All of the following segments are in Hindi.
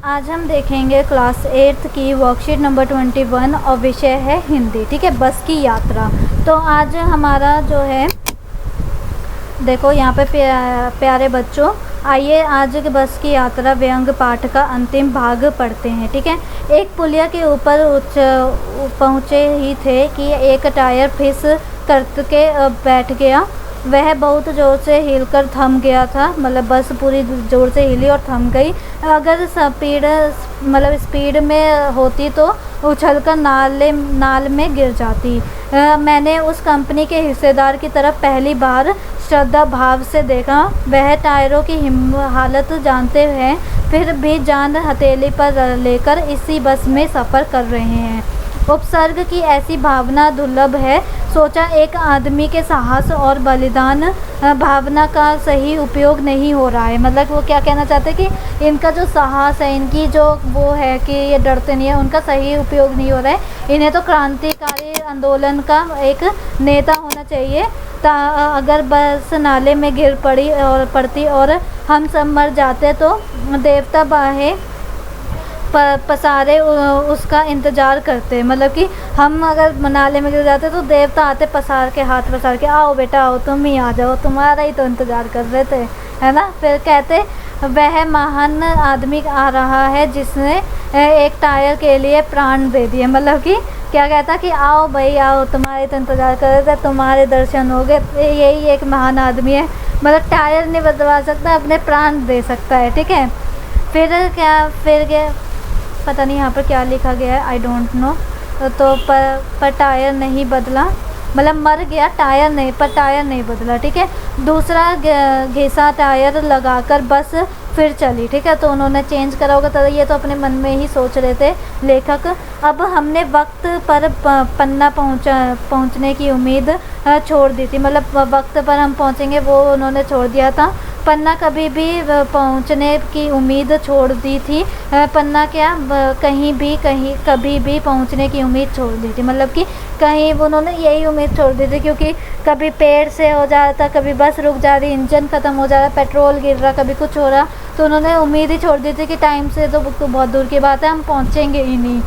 आज हम देखेंगे क्लास 8th की वर्कशीट नंबर 21 और विषय है हिंदी। ठीक है, बस की यात्रा। तो आज हमारा जो है, देखो यहाँ पे प्यारे बच्चों, आइए आज के बस की यात्रा व्यंग पाठ का अंतिम भाग पढ़ते हैं। ठीक है, एक पुलिया के ऊपर पहुँचे ही थे कि एक टायर फिस करके बैठ गया। वह बहुत ज़ोर से हिलकर थम गया था, मतलब बस पूरी ज़ोर से हिली और थम गई। अगर स्पीड में होती तो उछलकर नाल में गिर जाती। मैंने उस कंपनी के हिस्सेदार की तरफ पहली बार श्रद्धा भाव से देखा। वह टायरों की हालत जानते हैं, फिर भी जान हथेली पर लेकर इसी बस में सफ़र कर रहे हैं। उपसर्ग की ऐसी भावना दुर्लभ है। सोचा एक आदमी के साहस और बलिदान भावना का सही उपयोग नहीं हो रहा है। मतलब वो क्या कहना चाहते हैं कि इनका जो साहस है, इनकी जो वो है कि ये डरते नहीं है, उनका सही उपयोग नहीं हो रहा है। इन्हें तो क्रांतिकारी आंदोलन का एक नेता होना चाहिए। अगर बस नाले में गिर पड़ती और हम सब मर जाते तो देवता बाहें पसारे उसका इंतज़ार करते। मतलब कि हम अगर नाले में गिर जाते तो देवता आते, पसार के हाथ पसार के, आओ बेटा आओ, तुम ही आ जाओ, तुम्हारा ही तो इंतज़ार कर रहे थे, है ना। फिर कहते वह महान आदमी आ रहा है जिसने एक टायर के लिए प्राण दे दिए। मतलब कि क्या कहता कि आओ भाई आओ, तुम्हारे तो इंतज़ार कर रहे थे, तुम्हारे दर्शन हो गए। यही एक महान आदमी है, मतलब टायर नहीं बदलवा सकता, अपने प्राण दे सकता है। ठीक है, फिर पता नहीं यहाँ पर क्या लिखा गया है, आई डोंट नो। तो पर टायर नहीं बदला, मतलब मर गया टायर नहीं, पर टायर नहीं बदला। ठीक है, दूसरा घिसा टायर लगाकर बस फिर चली। ठीक है, तो उन्होंने चेंज करा होगा, तो ये तो अपने मन में ही सोच रहे थे लेखक। अब हमने वक्त पर पन्ना पहुँचने की उम्मीद छोड़ दी थी। मतलब वक्त पर हम पहुँचेंगे वो उन्होंने छोड़ दिया था। पन्ना कभी भी पहुँचने की उम्मीद छोड़ दी थी। पन्ना क्या, कभी भी पहुँचने की उम्मीद छोड़ दी थी। मतलब कि कहीं उन्होंने यही उम्मीद छोड़ दी थी, क्योंकि कभी पेड़ से हो जा रहा था, कभी बस रुक जा रही, इंजन ख़त्म हो जा रहा, पेट्रोल गिर रहा, कभी कुछ हो रहा, तो उन्होंने उम्मीद ही छोड़ दी थी कि टाइम से तो बहुत दूर की बात है, हम पहुँचेंगे ही नहीं।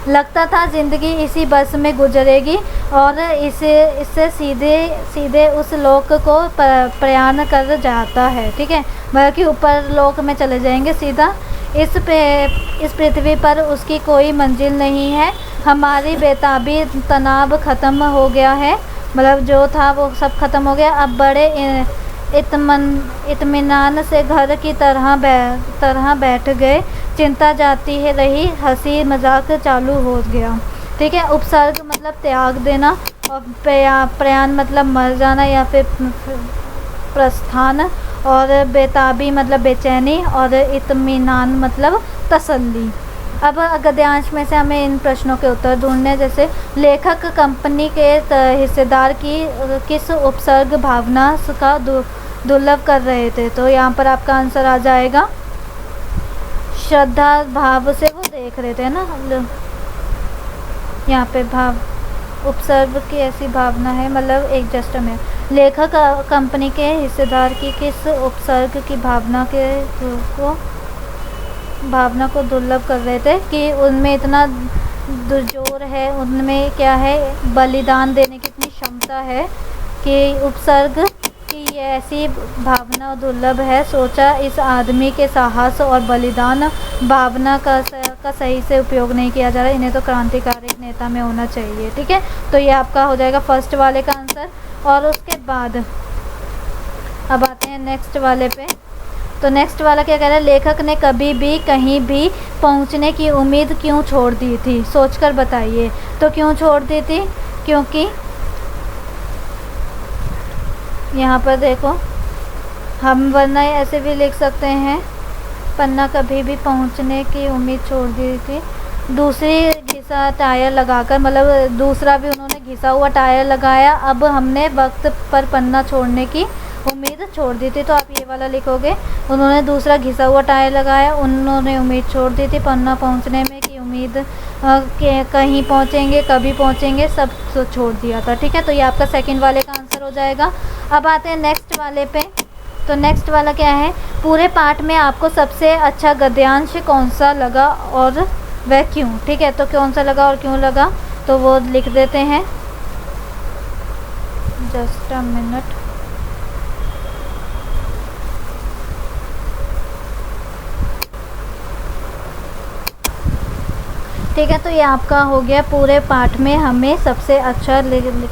लगता था ज़िंदगी इसी बस में गुजरेगी और इससे सीधे उस लोक को प्रयाण कर जाता है। ठीक है, मतलब कि ऊपर लोक में चले जाएंगे सीधा। इस पृथ्वी पर उसकी कोई मंजिल नहीं है। हमारी बेताबी तनाव ख़त्म हो गया है, मतलब जो था वो सब ख़त्म हो गया। अब बड़े इत्मीनान से घर की तरह बैठ गए। चिंता जाती है रही, हंसी मजाक चालू हो गया। ठीक है, उपसर्ग मतलब त्याग देना, और प्रयाण मतलब मर जाना या फिर प्रस्थान, और बेताबी मतलब बेचैनी, और इत्मीनान मतलब तसल्ली। अब गद्यांश में से हमें इन प्रश्नों के उत्तर ढूंढने, जैसे लेखक कंपनी के हिस्सेदार की किस उपसर्ग भावना का दुर्लभ कर रहे थे। तो यहाँ पर आपका आंसर आ जाएगा श्रद्धा भाव से वो देख रहे थे ना। यहाँ पे भाव उपसर्ग की ऐसी भावना है, मतलब एक जस्ट में लेखक कंपनी के हिस्सेदार की किस उपसर्ग की भावना को दुर्लभ कर रहे थे कि उनमें इतना जोर है, उनमें क्या है, बलिदान देने की इतनी क्षमता है कि उपसर्ग की ये ऐसी भावना दुर्लभ है। सोचा इस आदमी के साहस और बलिदान भावना का सही से उपयोग नहीं किया जा रहा, इन्हें तो क्रांतिकारी नेता में होना चाहिए। ठीक है, तो ये आपका हो जाएगा फर्स्ट वाले का आंसर। और उसके बाद अब आते हैं नेक्स्ट वाले पे। तो नेक्स्ट वाला क्या कह रहा है, लेखक ने कभी भी कहीं भी पहुंचने की उम्मीद क्यों छोड़ दी थी, सोचकर बताइए। तो क्यों छोड़ दी थी, क्योंकि यहाँ पर देखो, हम वरना ऐसे भी लिख सकते हैं, पन्ना कभी भी पहुंचने की उम्मीद छोड़ दी थी। दूसरी घिसा टायर लगाकर, मतलब दूसरा भी उन्होंने घिसा हुआ टायर लगाया। अब हमने वक्त पर पन्ना छोड़ने की उम्मीद छोड़ दी थी, तो आप ये वाला लिखोगे। उन्होंने दूसरा घिसा हुआ टायर लगाया, उन्होंने उम्मीद छोड़ दी थी पन्ना पहुंचने में की उम्मीद के कहीं पहुंचेंगे, कभी पहुंचेंगे, सब तो छोड़ दिया था। ठीक है, तो ये आपका सेकंड वाले का आंसर हो जाएगा। अब आते हैं नेक्स्ट वाले पे। तो नेक्स्ट वाला क्या है, पूरे पाठ में आपको सबसे अच्छा गद्यांश कौन सा लगा और वह क्यों। ठीक है, तो कौन सा लगा और क्यों लगा, तो वो लिख देते हैं। Just a minute. ठीक है, तो ये आपका हो गया पूरे पाठ में हमें सबसे अच्छा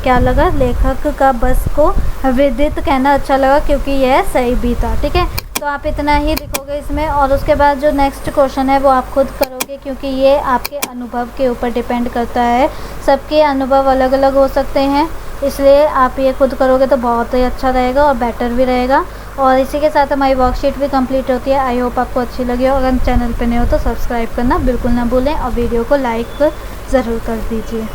क्या लगा, लेखक का बस को विदित कहना अच्छा लगा क्योंकि यह सही भी था। ठीक है, तो आप इतना ही लिखोगे इसमें, और उसके बाद जो नेक्स्ट क्वेश्चन है वो आप खुद करोगे क्योंकि ये आपके अनुभव के ऊपर डिपेंड करता है। सबके अनुभव अलग अलग हो सकते हैं, इसलिए आप ये खुद करोगे तो बहुत ही अच्छा रहेगा और बेटर भी रहेगा। और इसी के साथ हमारी वर्कशीट भी कंप्लीट होती है। आई होप आपको अच्छी लगी हो। अगर चैनल पे नए हो तो सब्सक्राइब करना बिल्कुल ना भूलें और वीडियो को लाइक ज़रूर कर दीजिए।